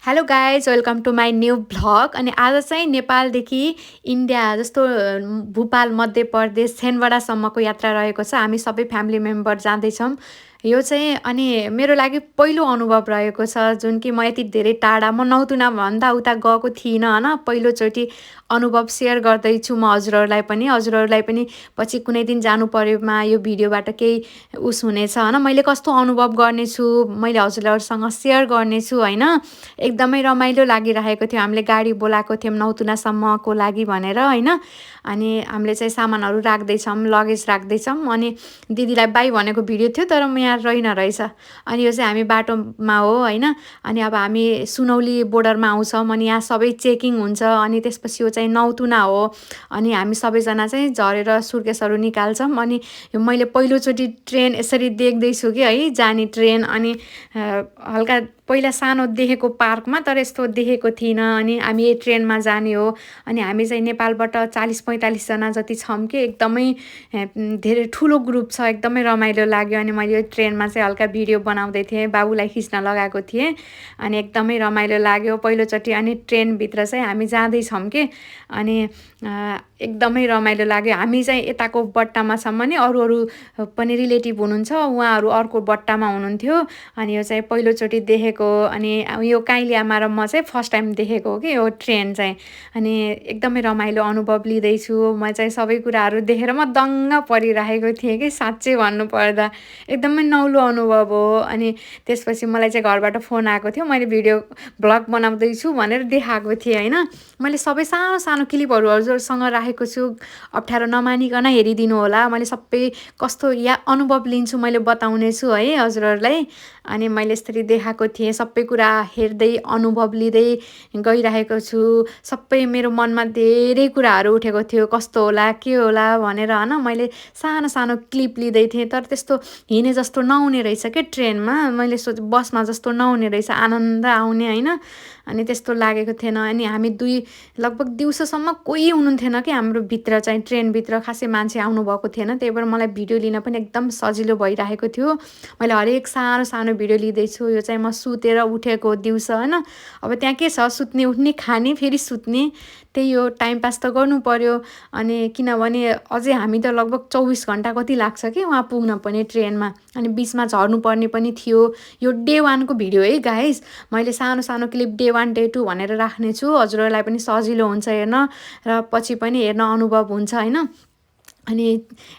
Hello guys welcome to my new vlog अनि आज चाहिँ नेपालदेखि इन्डिया जस्तो भोपाल मध्य प्रदेश छेनवडासम्मको यात्रा रहेको छ। हामी सबै फ्यामिली मेम्बर जाँदैछौँ। यो चाहिँ अनि मेरो लागि पहिलो अनुभव रहेको छ, जुन कि म यति धेरै टाढा म नौतुना भन्दा उता गएको थिइनँ होइन। पहिलोचोटि अनुभव सेयर गर्दैछु म हजुरहरूलाई पनि पछि कुनै दिन जानु परेमा यो भिडियोबाट केही उस हुनेछ होइन। मैले कस्तो अनुभव गर्नेछु मैले हजुरहरूसँग सेयर गर्नेछु होइन। एकदमै रमाइलो लागिरहेको थियो। हामीले गाडी बोलाएको थियौँ नौतुनासम्मको लागि भनेर होइन। अनि हामीले चाहिँ सामानहरू राख्दैछौँ, लगेज राख्दैछौँ। अनि दिदीलाई बाई भनेको भिडियो थियो तर म यहाँ रहेन रहेछ। अनि यो चाहिँ हामी बाटोमा हो होइन। अनि अब हामी सुनौली बोर्डरमा आउँछौँ अनि यहाँ सबै चेकिङ हुन्छ। अनि त्यसपछि यो चाहिँ नौतुना हो। अनि हामी सबैजना चाहिँ झरेर सुर्केसहरू निकाल्छौँ। अनि मैले पहिलोचोटि ट्रेन यसरी देख्दैछु कि है, जाने ट्रेन। अनि हल्का पहिला सानो देखेको पार्कमा, तर यस्तो देखेको थिइनँ। अनि हामी यही ट्रेनमा जाने हो। अनि हामी चाहिँ नेपालबाट 40-45जना जति छौँ कि एकदमै धेरै ठुलो ग्रुप छ। एकदमै रमाइलो लाग्यो। अनि मैले यो ट्रेनमा चाहिँ हल्का भिडियो बनाउँदै थिएँ, बाबुलाई खिच्न लगाएको थिएँ। अनि एकदमै रमाइलो लाग्यो पहिलोचोटि। अनि ट्रेनभित्र चाहिँ हामी जाँदैछौँ कि अनि एकदमै रमाइलो लाग्यो। हामी चाहिँ यताको बट्टामा छौँ भने अरू पनि रिलेटिभ हुनुहुन्छ, उहाँहरू अर्को बट्टामा हुनुहुन्थ्यो। अनि यो चाहिँ पहिलोचोटि देखेको। अनि यो काइँली आमा र म चाहिँ फर्स्ट टाइम देखेको हो कि यो ट्रेन चाहिँ। अनि एकदमै रमाइलो अनुभव लिँदैछु। म चाहिँ सबै कुराहरू देखेर म दङ्ग परिरहेको थिएँ कि साँच्चै भन्नुपर्दा एकदमै नौलो अनुभव हो। अनि त्यसपछि मलाई चाहिँ घरबाट फोन आएको थियो, मैले भिडियो भ्लग बनाउँदैछु भनेर देखाएको थिएँ होइन। मैले सबै सानो सानो क्लिपहरू हजुरसँग राखेको छु, अप्ठ्यारो नमानिकन हेरिदिनु होला। मैले सबै कस्तो अनुभव लिन्छु मैले बताउने छु है हजुरहरूलाई। अनि मैले यसरी देखाएको थिएँ, सबै कुरा हेर्दै अनुभव लिँदै गइरहेको छु। सबै मेरो मनमा धेरै कुराहरू उठेको थियो, कस्तो होला के होला भनेर होइन। मैले सानो सानो क्लिप लिँदै थिएँ, तर त्यस्तो हिँडे जस्तो नहुने रहेछ क्या ट्रेनमा। मैले बसमा जस्तो नहुने रहेछ, आनन्द आउने होइन। अनि त्यस्तो लागेको थिएन। अनि हामी लगभग दिउँसोसम्म कोही हुनुहुन्थेन कि हाम्रो भित्र चाहिँ ट्रेनभित्र खासै मान्छे आउनुभएको थिएन। त्यही भएर मलाई भिडियो लिन पनि एकदम सजिलो भइरहेको थियो। मैले हरेक सानो सानो भिडियो लिँदैछु। यो चाहिँ म सुतेर उठेको दिउँसो होइन। अब त्यहाँ के छ, सुत्ने उठ्ने खाने फेरि सुत्ने, त्यही हो, टाइम पास त गर्नु पर्यो। अनि किनभने अझै हामी त लगभग 24 घन्टा कति लाग्छ कि वहाँ पुग्न पनि ट्रेनमा। अनि बिचमा झर्नुपर्ने पनि थियो। यो डे 1को भिडियो है गाइस। मैले सानो सानो क्लिप डे 1 डे 2 भनेर राख्नेछु, हजुरहरूलाई पनि सजिलो हुन्छ हेर्न र पछि पनि हेर्न अनुभव हुन्छ होइन। अनि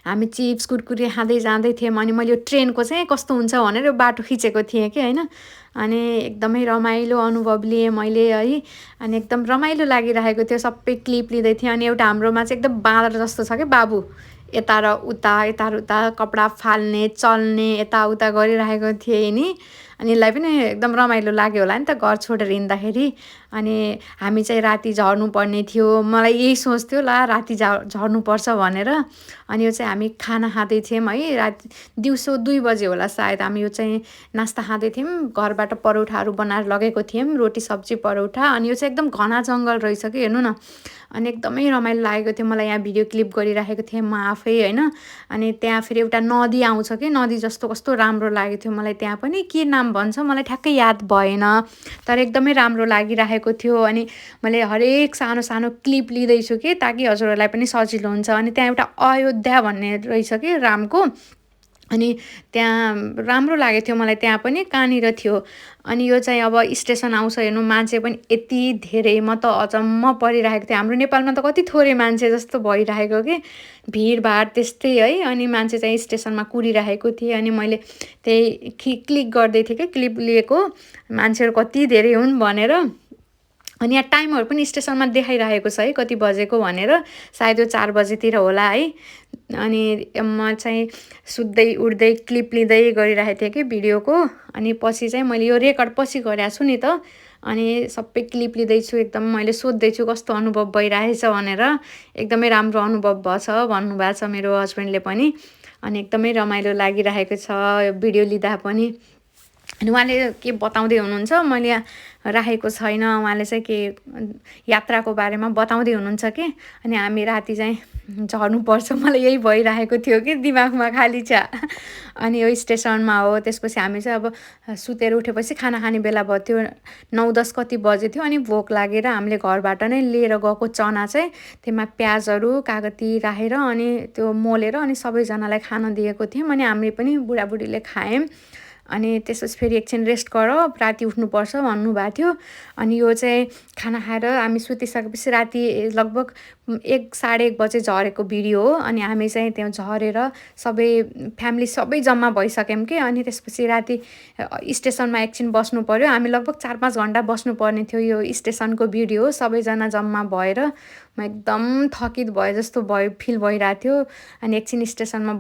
हामी चिप्स कुरकुरे खाँदै जाँदै थियौँ। अनि मैले यो ट्रेनको चाहिँ कस्तो हुन्छ भनेर यो बाटो खिचेको थिएँ कि होइन। अनि एकदमै रमाइलो अनुभव लिएँ मैले है। अनि एकदम रमाइलो लागिरहेको थियो, सबै क्लिप लिँदै थिएँ। अनि एउटा हाम्रोमा चाहिँ एकदम बाँदर जस्तो छ कि बाबु, यता र उता कपडा फाल्ने चल्ने यताउता गरिरहेको थिएँ नि। अनि यसलाई पनि एकदम रमाइलो लाग्यो होला नि त घर छोडेर हिँड्दाखेरि। अनि हामी चाहिँ राति झर्नुपर्ने थियो। मलाई यही सोच थियो, ला राति झर्नुपर्छ भनेर। अनि यो चाहिँ हामी खाना खाँदै थियौँ है, दिउँसो 2 बजे होला सायद। हामी यो चाहिँ नास्ता खाँदै थियौँ, घरबाट परौठाहरू बनाएर लगेको थियौँ, रोटी सब्जी परौठा। अनि यो चाहिँ एकदम घना जङ्गल रहेछ कि हेर्नु न। अनि एकदमै रमाइलो लागेको थियो मलाई। यहाँ भिडियो क्लिप गरिरहेको थिएँ म आफै होइन। अनि त्यहाँ फेरि एउटा नदी आउँछ कि, नदी जस्तो कस्तो राम्रो लागेको थियो मलाई। त्यहाँ पनि के नाम भन्छ मलाई ठ्याक्कै याद भएन, तर एकदमै राम्रो लागिरहेको थियो। अनि मैले हरेक सानो सानो क्लिप लिँदैछु कि ताकि हजुरहरूलाई पनि सजिलो हुन्छ। अनि त्यहाँ एउटा अयोध्या भन्ने रहेछ कि रामको। अनि त्यहाँ राम्रो लागेको थियो मलाई, त्यहाँ पनि कहाँनिर थियो। अनि यो चाहिँ अब स्टेसन आउँछ हेर्नु, मान्छे पनि यति धेरै, म त अचम्म परिरहेको थिएँ। हाम्रो नेपालमा त कति थोरै मान्छे जस्तो भइरहेको कि, भिडभाड त्यस्तै है। अनि मान्छे चाहिँ स्टेसनमा कुरिरहेको थिएँ। अनि मैले त्यही क्लिक गर्दै थिएँ कि, क्लिप लिएको मान्छेहरू कति धेरै हुन् भनेर। अनि यहाँ टाइमहरू पनि स्टेसनमा देखाइरहेको छ है, कति बजेको भनेर। सायद यो 4 बजेतिर होला है। अनि म चाहिँ सुत्दै उठ्दै क्लिप लिँदै गरिरहेको थिएँ कि भिडियोको। अनि पछि चाहिँ मैले यो रेकर्ड पछि गरेको छु नि त। अनि सबै क्लिप लिँदैछु, एकदम मैले सोध्दैछु कस्तो अनुभव भइरहेछ भनेर। एकदमै राम्रो अनुभव भएछ भन्नुभएको छ मेरो हस्बेन्डले पनि। अनि एकदमै रमाइलो लागिरहेको छ यो भिडियो लिँदा पनि। अनि उहाँले के बताउँदै हुनुहुन्छ, मैले राखेको छैन, उहाँले चाहिँ के यात्राको बारेमा बताउँदै हुनुहुन्छ कि। अनि हामी राति चाहिँ झर्नुपर्छ, मलाई यही भइरहेको थियो कि दिमागमा खाली छ। अनि यो स्टेसनमा हो, त्यसपछि हामी चाहिँ अब सुतेर उठेपछि खाना खाने बेला भयो थियो, 9-10 कति बजे थियो। अनि भोक लागेर हामीले घरबाट नै लिएर गएको चना चाहिँ त्यसमा प्याजहरू कागती राखेर अनि त्यो मोलेर अनि सबैजनालाई खान दिएको थियौँ। अनि हामीले पनि बुढाबुढीले खायौँ। अनि त्यसपछि फेरि एकछिन रेस्ट गर, राति उठ्नुपर्छ भन्नुभएको थियो। अनि यो चाहिँ खाना खाएर हामी सुतिसकेपछि राति लगभग 1 साढे 1 बजे झरेको भिडियो हो। अनि हामी चाहिँ त्यहाँ झरेर सबै फ्यामिली सबै जम्मा भइसक्यौँ कि। अनि त्यसपछि राति स्टेसनमा एकछिन बस्नु पऱ्यो, हामी लगभग 4-5 घन्टा बस्नुपर्ने थियो। यो स्टेसनको भिडियो हो, सबैजना जम्मा भएर म एकदम थकित भए जस्तो फिल भइरहेको थियो। अनि एकछिन स्टेसनमा